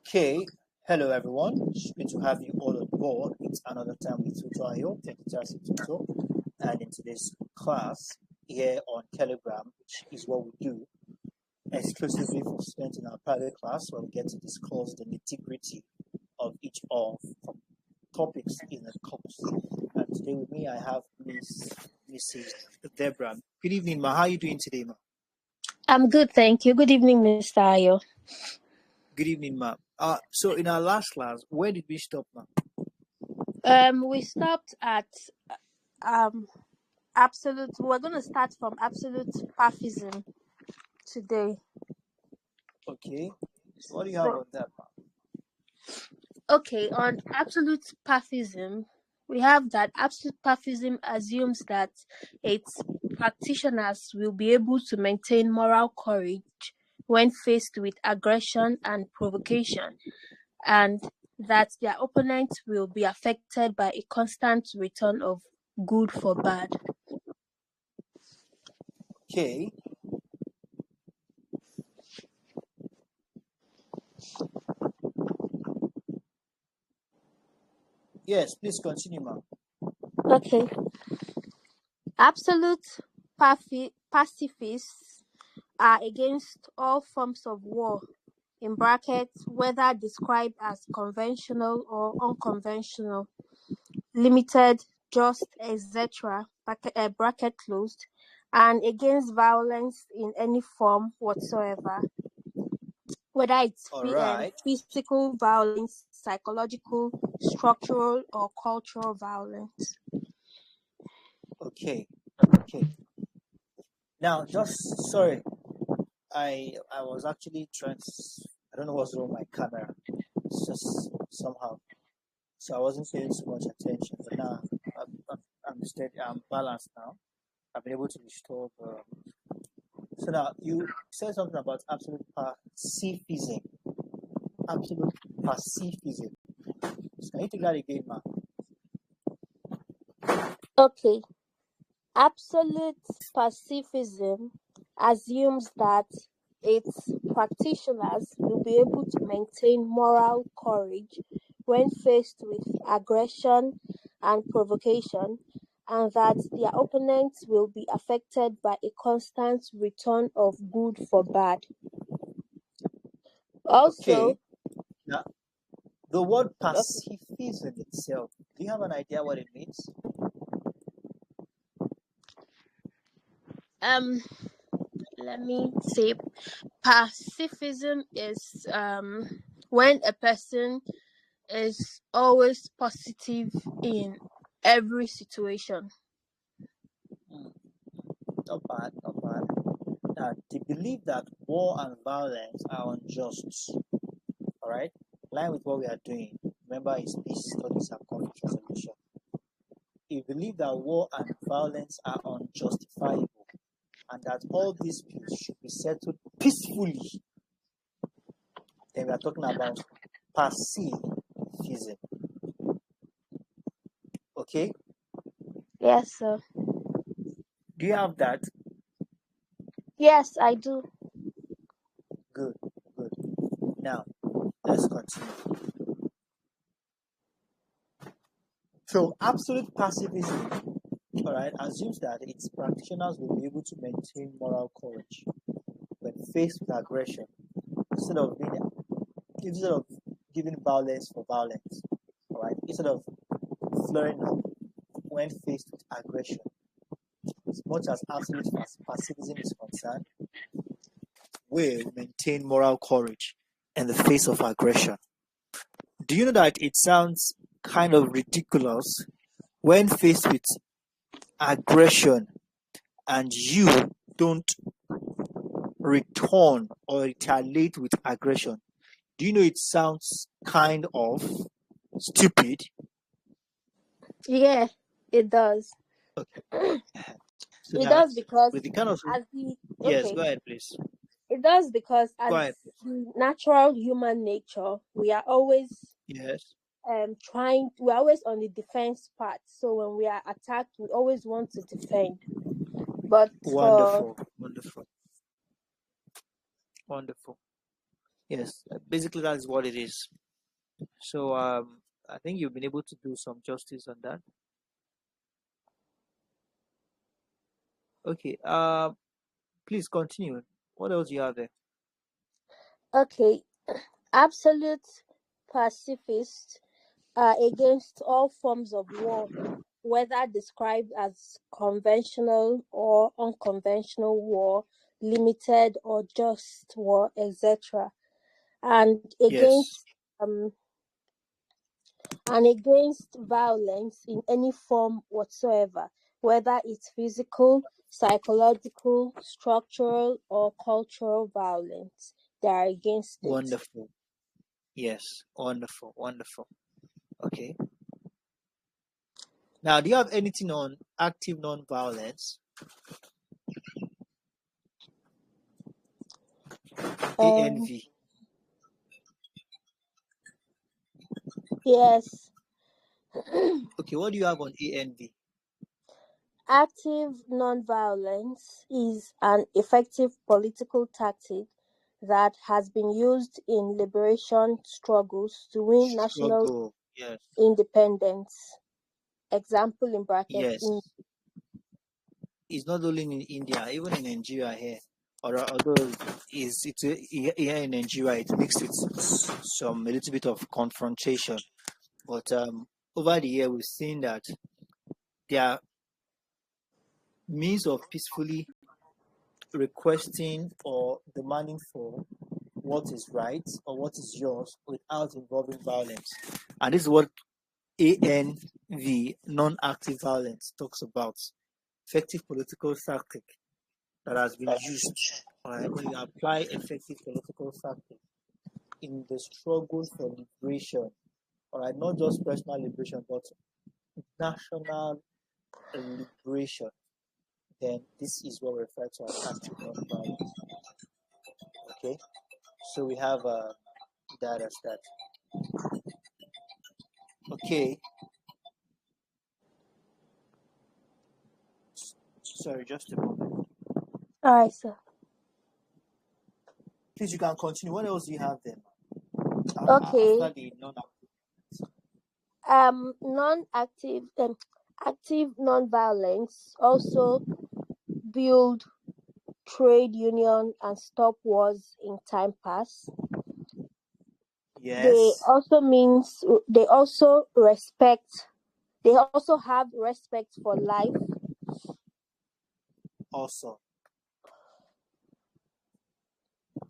Okay, hello everyone. It's good to have you all on board. It's another time with Tutor. Thank you, Chelsea Tutor. And in today's class here on Telegram, which is what we do exclusively for students in our private class, where we get to discuss the nitty-gritty of each of the topics in the course. And today with me, I have Mrs. Deborah. Good evening, ma. How are you doing today, ma? I'm good, thank you. Good evening, Mr. Ayo. Good evening, ma. So in our last class, where did we stop, ma? We stopped at absolute. We're going to start from absolute Pacificism today. Okay. So what do you have on that, ma? Okay, on absolute Pacificism, we have that absolute Pacificism assumes that its practitioners will be able to maintain moral courage when faced with aggression and provocation, and that their opponents will be affected by a constant return of good for bad. Okay. Yes, please continue, ma'am. Okay. Absolute pacifists are against all forms of war, in brackets, whether described as conventional or unconventional, limited, just, etc., bracket closed, and against violence in any form whatsoever, whether it's All right. physical violence, psychological, structural, or cultural violence. Okay. Now, just sorry, I was actually trying to. I don't know what's wrong with my camera. It's just somehow. So I wasn't paying so much attention. But now I'm steady. I'm balanced now. I've been able to restore the. So now you said something about absolute pacifism. Absolute pacifism. So can you take that again, ma'am? Okay. Absolute pacifism assumes that its practitioners will be able to maintain moral courage when faced with aggression and provocation, and that their opponents will be affected by a constant return of good for bad. Also, Okay. Now, the word pacifism itself, do you have an idea what it means? let me say, pacifism is when a person is always positive in every situation. Not bad, not bad. Now, they believe that war and violence are unjust. All right, in line with what we are doing. Remember, it's peace studies and conflict resolution. They believe that war and violence are unjustifiable, and that all disputes should be settled peacefully. Then we are talking about pacifism. Okay, Yes, sir. do you have that? Yes, I do. Good. Now, let's continue. So, absolute pacifism, all right, assumes that its practitioners will be able to maintain moral courage when faced with aggression, instead of giving violence for violence, all right, instead of flaring up when faced with aggression. As much as absolute pacifism is concerned, will maintain moral courage in the face of aggression. Do you know that it sounds kind of ridiculous when faced with aggression and you don't return or retaliate with aggression? Do you know it sounds kind of stupid? Yeah, it does. Okay. So It now, does because with the kind of as the yes, okay. go ahead, please. It does because Go as ahead. the natural human nature, we are always Yes. we're always on the defense part. So when we are attacked, we always want to defend. But for Wonderful. Yes, basically that is what it is. So I think you've been able to do some justice on that. Okay. Please continue. What else do you have there? Okay, absolute pacifists are against all forms of war, whether described as conventional or unconventional war, limited or just war, etc. And Yes. um, against violence in any form whatsoever, whether it's physical, psychological, structural, or cultural violence. They are against it. Wonderful. Yes. Wonderful. Wonderful. Okay. Now, do you have anything on active non-violence? Um, ANV. yes, Okay, what do you have on ANV? active nonviolence is an effective political tactic that has been used in liberation struggles to win national Struggle. Yes. independence. Example in brackets in Yes. It's not only in India, even in Nigeria here. Although it's here in Nigeria, it mixed with some a little bit of confrontation. But over the year, we've seen that there are means of peacefully requesting or demanding for what is right or what is yours without involving violence. And this is what ANV, non-active violence, talks about. Effective political tactic that has been used. Right? When you apply effective political tactic in the struggle for liberation, all right, not just personal liberation, but national liberation, then this is what we refer to as active non-violence. Okay, so we have that as that. Okay, sorry, just a moment. all right, sir. Please, you can continue. What else do you have then? Okay. After the non-active. Non-active active non-violence also build trade union and stop wars in time past. They Yes. also means they also respect. They also have respect for life, Also.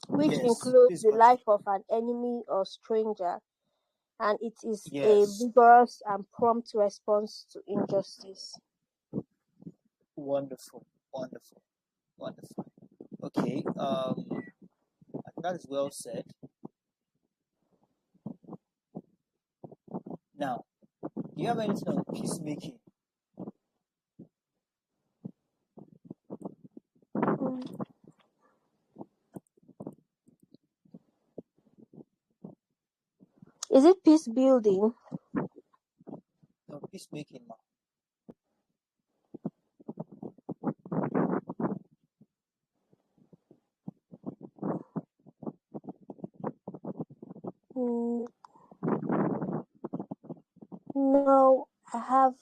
which Yes. includes Please the continue. life of an enemy or stranger, and it is a Yes. vigorous and prompt response to injustice. Wonderful. Wonderful. Wonderful. Okay. That is well said. Now, do you have anything on peacemaking? Mm. Is it peace building? No, peacemaking now. Mm, no, I have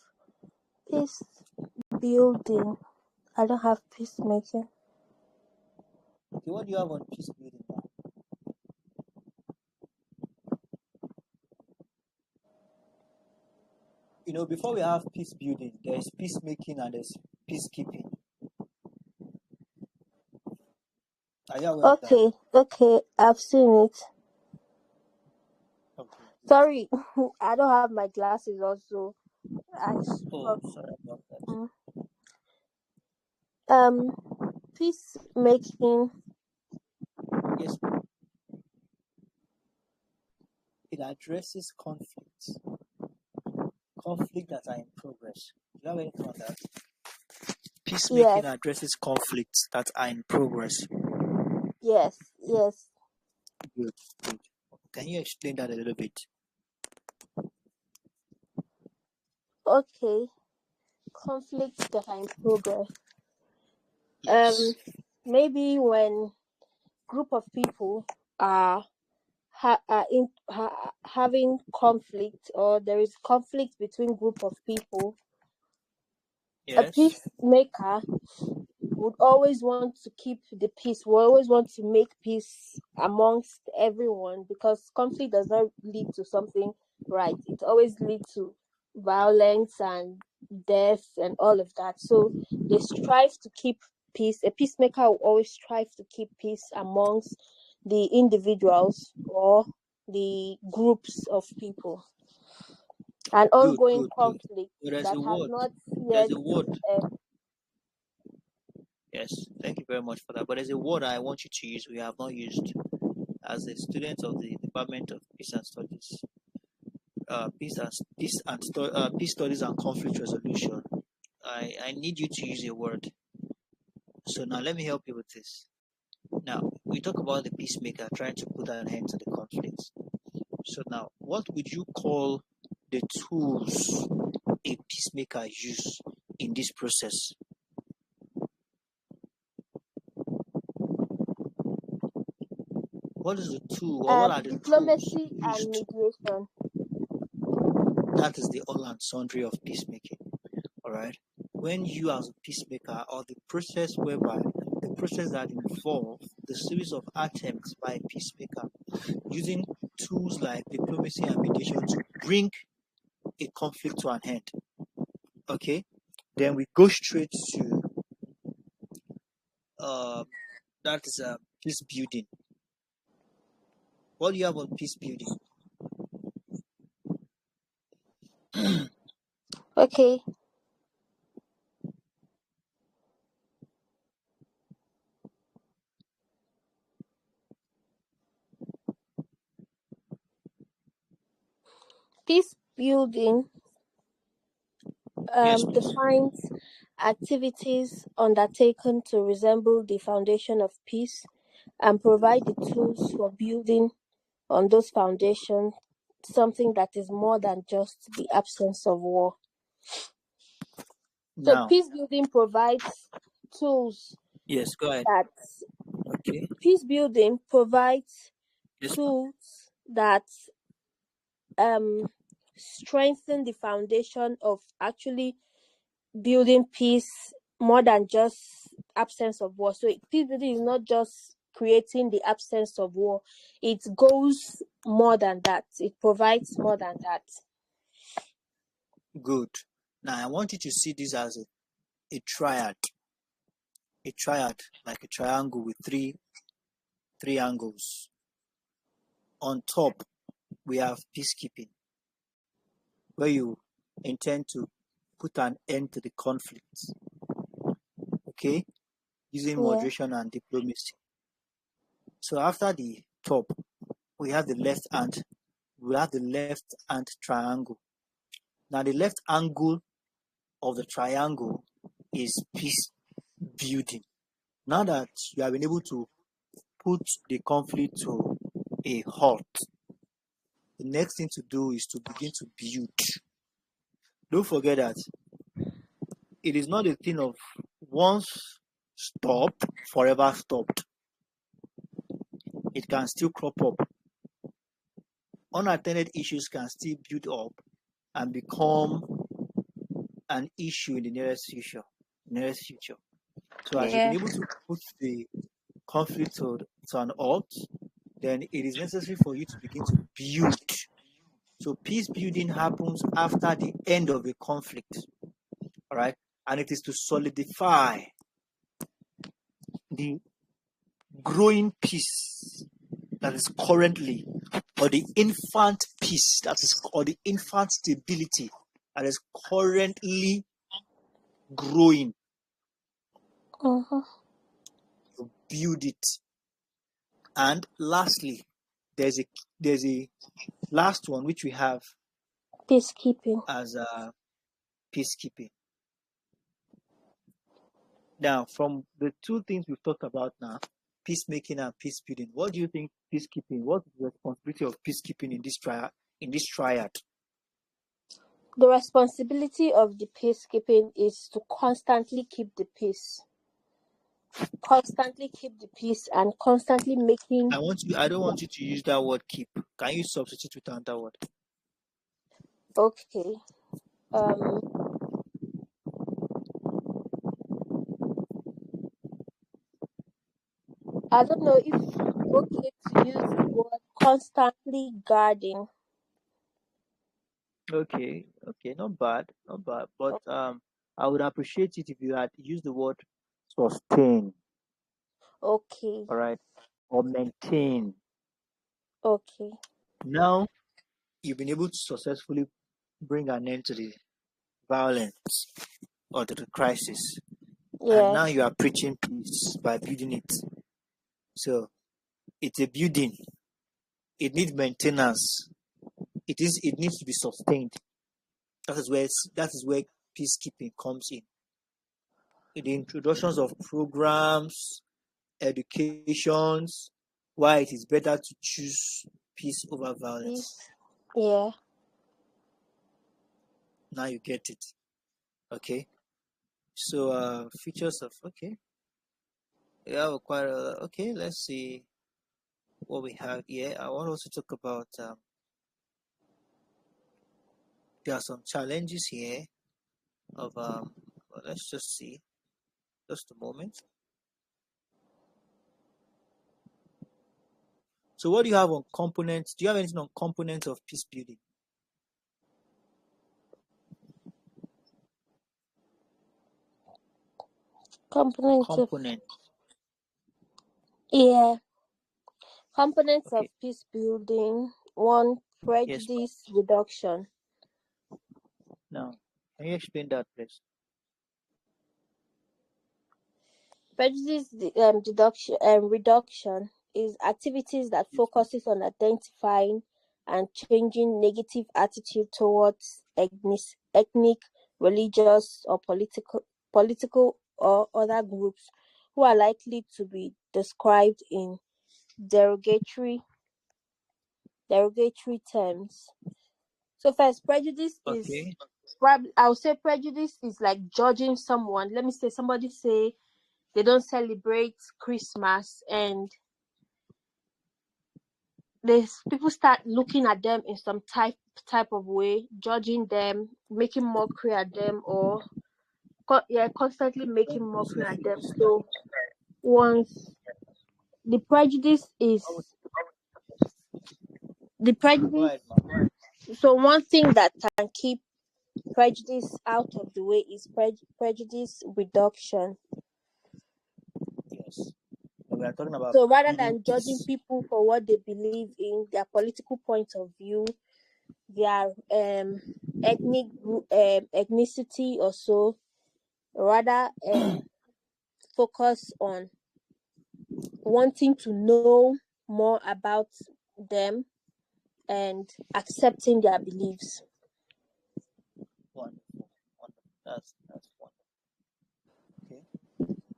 peace building. I don't have peacemaking. Okay, what do you have on peace building now? You know, before we have peace building, there is peacemaking and there's peacekeeping. Are you aware of that? Okay, I've seen it. Okay. Sorry, I don't have my glasses also. I Oh, sorry about that. mm. um peacemaking. Yes, it addresses conflicts that are in progress. Do you have anything on that? Peacemaking Yes, addresses conflicts that are in progress. yes. Good, good. Can you explain that a little bit? Okay, conflicts that are in progress. Yes. Maybe when group of people are having conflict, or there is conflict between group of people, a Yes. peacemaker would always want to keep the peace. We always want to make peace amongst everyone, because conflict does not lead to something right. It always leads to violence and death and all of that. So they strive to keep peace. A peacemaker will always strive to keep peace amongst the individuals or the groups of people. An Good, ongoing good, good. conflict But there's that a has word. not There's yet. a word. Uh, Yes. Thank you very much for that. But there's a word I want you to use we have not used as a student of the Department of Peace and Studies. Peace studies and conflict resolution. I need you to use a word. So now let me help you with this. Now we talk about the peacemaker trying to put an end to the conflict. So now, what would you call the tools a peacemaker use in this process? What is the tool, or what are the tools diplomacy and used? mediation. That is the all and sundry of peacemaking. All right. When you, as a peacemaker, or the process that involves the series of attempts by a peacemaker using tools like diplomacy and mediation to bring a conflict to an end. Okay. Then we go straight to that is peace building. What do you have on peace building? Okay. Peace building Yes, please. defines activities undertaken to resemble the foundation of peace and provide the tools for building on those foundations something that is more than just the absence of war. So Now, peace building provides tools yes, go ahead. that Okay. peace building provides Yes, ma'am. tools that strengthen the foundation of actually building peace more than just absence of war. So peace building is not just creating the absence of war. It goes more than that. It provides more than that. Good. Now, I want you to see this as a triad. A triad, like a triangle with three angles. On top, we have peacekeeping, where you intend to put an end to the conflict. Okay, using Yeah. moderation and diplomacy. So after the top, we have the left hand. We have the left hand triangle. Now the left angle of the triangle is peace building. Now that you have been able to put the conflict to a halt, the next thing to do is to begin to build. Don't forget that it is not a thing of once stopped, forever stopped. It can still crop up. Unattended issues can still build up and become an issue in the nearest future. So as you've been Yeah. able to put the conflict to an halt, then it is necessary for you to begin to build. So peace building happens after the end of a conflict, all right? And it is to solidify the growing peace that is currently, or the infant peace that is, or the infant stability that is currently growing. Uh-huh. You build it. And lastly, there's a last one which we have Peacekeeping. as peacekeeping. Now, from the two things we've talked about now, peacemaking and peace building, what do you think peacekeeping? What is the responsibility of peacekeeping in this triad? The responsibility of the peacekeeping is to constantly keep the peace. constantly keep the peace and constantly making. I don't want you to use that word keep. Can you substitute with another word? Okay. I don't know if it's okay to use the word constantly guarding. Okay, not bad, not bad. But I would appreciate it if you had used the word sustain, Okay. all right, or maintain. Okay. Now you've been able to successfully bring an end to the violence or to the crisis, and now Yes. you are preaching peace by building it. So it's a building. It needs maintenance. It needs to be sustained. That is where peacekeeping comes in. The introductions of programs, educations, why it is better to choose peace over violence. Peace. Yeah. Now you get it. Okay. So features of yeah, quite okay. Let's see what we have here. I want also to talk about there are some challenges here of well, let's just see just a moment. So what do you have on components? Do you have anything on components of peace building? Components of Component. yeah. Components of Okay. peace building. One, Yes. prejudice reduction. Now, can you explain that, please? Prejudice deduction reduction is activities that Yes. focuses on identifying and changing negative attitude towards ethnic, religious, or political or other groups who are likely to be described in derogatory terms. So first, prejudice is Okay. probably I would say prejudice is like judging someone. Let me say somebody say they don't celebrate Christmas and there's people start looking at them in some type of way, judging them, making mockery at them, or constantly making Don't mockery self at them. dislike. So once the prejudice is the Go ahead, prejudice, ma'am. so one thing that can keep prejudice out of the way is prejudice reduction. Yes. We are talking about So rather building than judging peace. people for what they believe in, their political point of view, their ethnicity or so, rather focus on wanting to know more about them and accepting their beliefs. Wonderful. Wonderful. That's wonderful. Okay.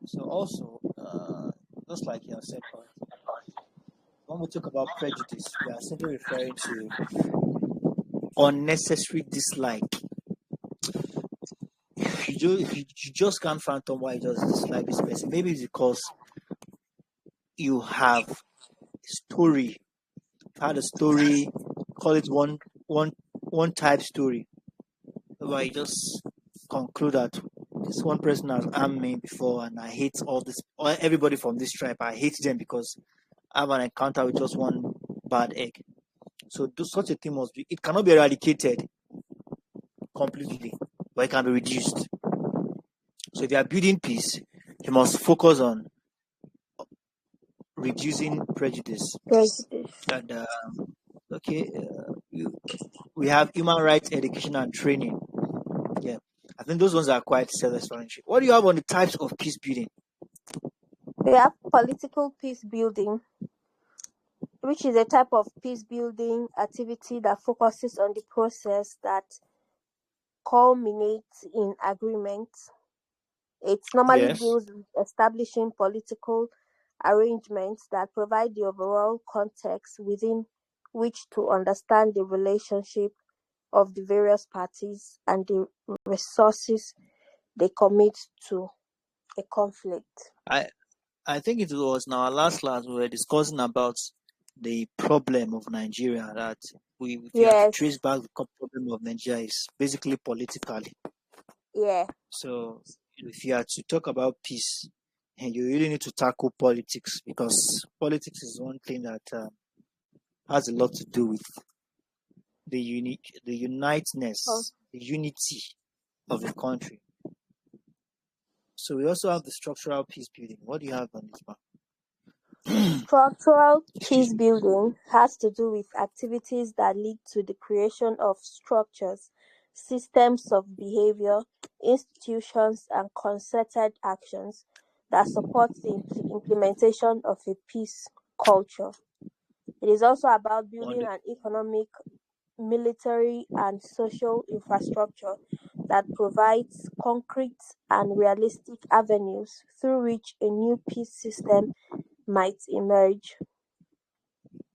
So also, just like you have said earlier, when we talk about prejudice, we are simply referring to unnecessary dislike. You just can't fathom why you just dislike this person. Maybe it's because you have a story, had a story, call it one type story, where you just conclude that this one person has harmed me before, and I hate everybody from this tribe. I hate them because I have an encounter with just one bad egg. So such a thing must be. It cannot be eradicated completely, but it can be reduced. So if you are building peace, you must focus on reducing prejudice. Prejudice. And okay, we have human rights education and training. Yeah, I think those ones are quite self-explanatory. What do you have on the types of peace building? We have political peace building, which is a type of peace building activity that focuses on the process that culminates in agreement. It normally Yes. deals with establishing political arrangements that provide the overall context within which to understand the relationship of the various parties and the resources they commit to a conflict. I think it was in our last class we were discussing about the problem of Nigeria, that if you have to trace Yes. back the problem of Nigeria is basically politically. Yeah. So if you are to talk about peace, and you really need to tackle politics, because politics is one thing that has a lot to do with the Oh. uniteness, the unity of the country. So we also have the structural peace building. What do you have on this map? Structural Excuse peace me. building has to do with activities that lead to the creation of structures, systems of behavior, institutions, and concerted actions that support the implementation of a peace culture. It is also about building Wonderful. an economic, military, and social infrastructure that provides concrete and realistic avenues through which a new peace system might emerge.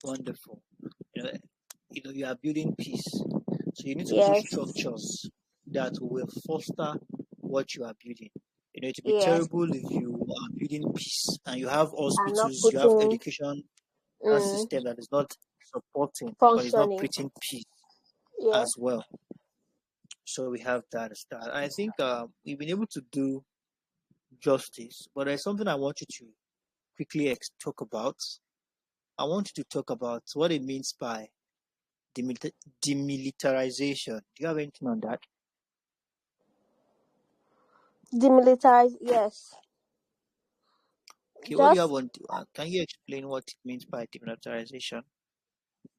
Wonderful. You know, you are building peace, so you need to put Yes, structures that will foster what you are building. It would be yes, terrible if you are building peace and you have and not hospitals, you have putting education mm, system that is not supporting or is not functioning. preaching peace Yeah, as well. So we have that as that. I think we've been able to do justice, but there's something I want you to quickly talk about. I want you to talk about what it means by demilitarization. Do you have anything on that? demilitarize. Yes, Okay, what do you have just on? Can you explain what it means by demilitarization?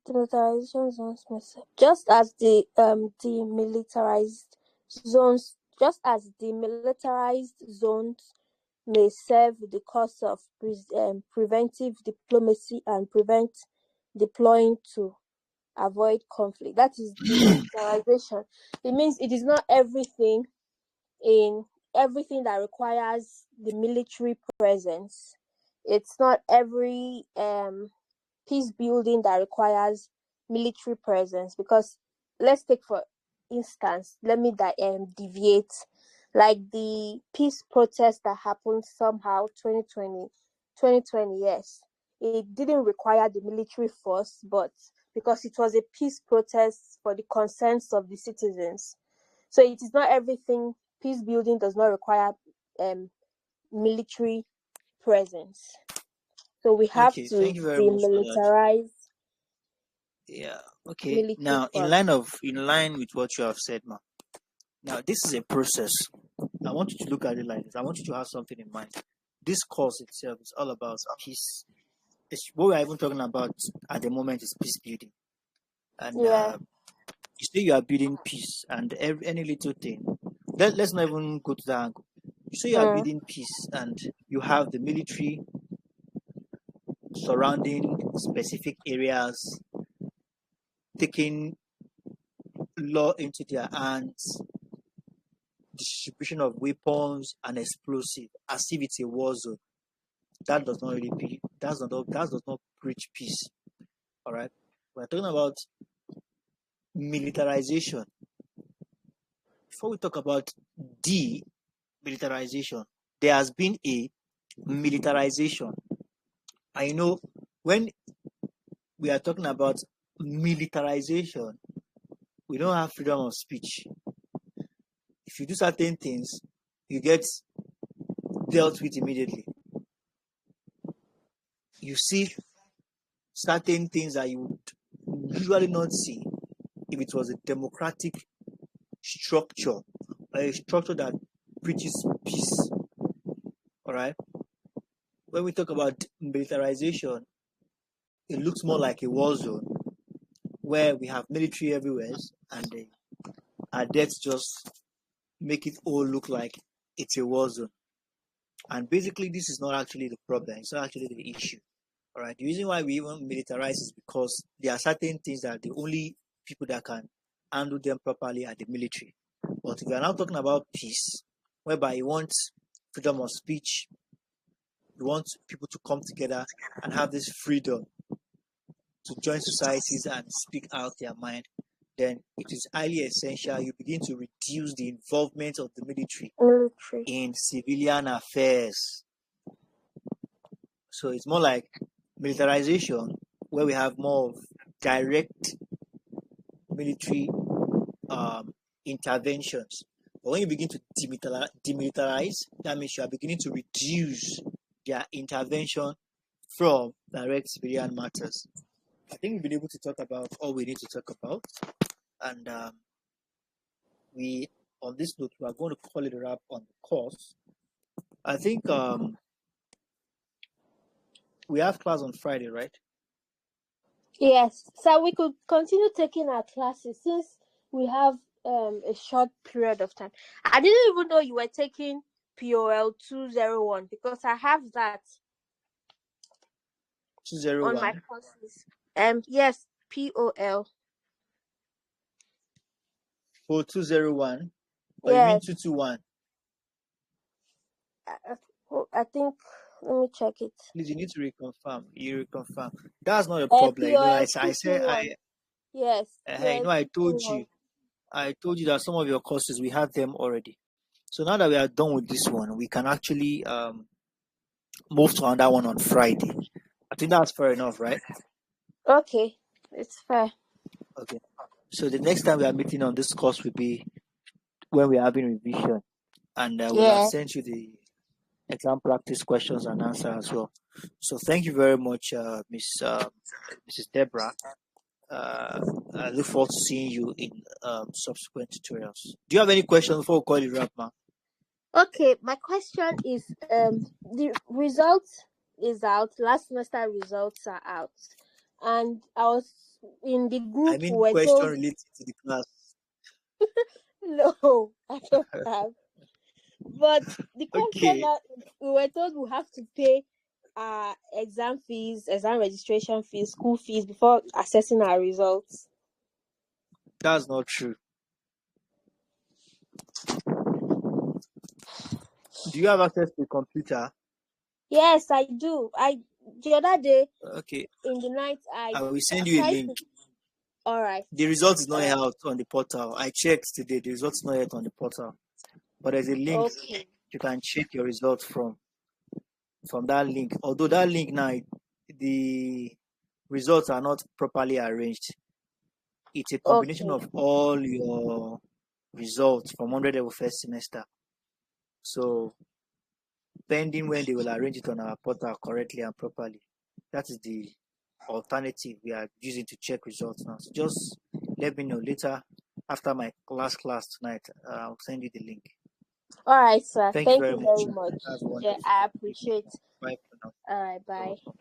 demilitarization zones. Just as the demilitarized zones, just as demilitarized zones may serve the cause of preventive diplomacy and prevent deploying to avoid conflict. That is demilitarization. It means it is not in everything that requires the military presence. It's not every peace building that requires military presence, because let's take for instance, let me deviate, like the peace protest that happened somehow 2020. Yes, it didn't require the military force, but because it was a peace protest for the concerns of the citizens. So it is not everything. Peace building does not require um, military presence. So we have Okay, to thank you very much for that. demilitarize Yeah. Okay. military Now, first. in line with what you have said, ma. Now, this is a process. I want you to look at it like this. I want you to have something in mind. This course itself is all about peace. What we're even talking about at the moment is peace building. And Yeah. you say you are building peace, and any little thing. Let's not even go to that angle. You say you are Mm. building peace, and you have the military surrounding specific areas, taking law into their hands, distribution of weapons and explosive as if it's a war zone. That does not really be that does not preach peace. All right. We're talking about militarization. Before we talk about demilitarization, there has been a militarization. I know when we are talking about militarization, we don't have freedom of speech. If you do certain things, you get dealt with immediately. You see certain things that you would usually not see if it was a democratic structure or a structure that preaches peace. All right. When we talk about militarization, it looks more like a war zone where we have military everywhere, and our deaths just make it all look like it's a war zone. And basically, this is not actually the problem. It's not actually the issue. All right. The reason why we even militarize is because there are certain things that the only people that can handle them properly are the military. But if you are now talking about peace, whereby you want freedom of speech, you want people to come together and have this freedom to join societies and speak out their mind, then it is highly essential you begin to reduce the involvement of the military Military. in civilian affairs. So it's more like militarization, where we have more of direct military interventions. But when you begin to demilitarize, that means you are beginning to reduce their intervention from direct civilian matters. I think we've been able to talk about all we need to talk about, and we, on this note, we are going to call it a wrap on the course. I think we have class on Friday, right? Yes, so we could continue taking our classes since we have a short period of time. I didn't even know you were taking POL201 because I have that on my 201 courses. Yes, POL. for 201, or you mean Yes, 221? I think. Let me check it. Please, you need to reconfirm. You reconfirm. That's not a problem. You know, I said Yes, you know, I told you that some of your courses we have them already. So now that we are done with this one, we can actually move to another one on Friday. I think that's fair enough, right? Okay, it's fair. Okay. So the next time we are meeting on this course will be when we are having revision, and we'll have Yeah. sent you the exam practice questions and answer as well. So thank you very much, Mrs. Deborah. I look forward to seeing you in subsequent tutorials. Do you have any questions before we call it wrap, man? Okay, my question is the results is out. Last semester results are out. And I was in the group I mean, we were question told related to the class. no, I don't have. But the question Okay, that we were told we have to pay exam fees, exam registration fees, school fees before assessing our results. that's not true. Do you have access to a computer? Yes, I do. The other day Okay, in the night I will send you a tried link. to. All right. The result is not All right. out on the portal. I checked today. The results not yet on the portal, but there's a link Okay. you can check your results from that link. Although that link now, the results are not properly arranged. It's a combination Okay. of all your results from 100 level first semester. So pending when they will arrange it on our portal correctly and properly. That is the alternative we are using to check results now. So just let me know later after my last class tonight. I'll send you the link. All right, sir. Thank you Thank very you much. very much. That's Yeah, wonderful. I Evening. appreciate. Bye for now. All right. You're Bye. welcome.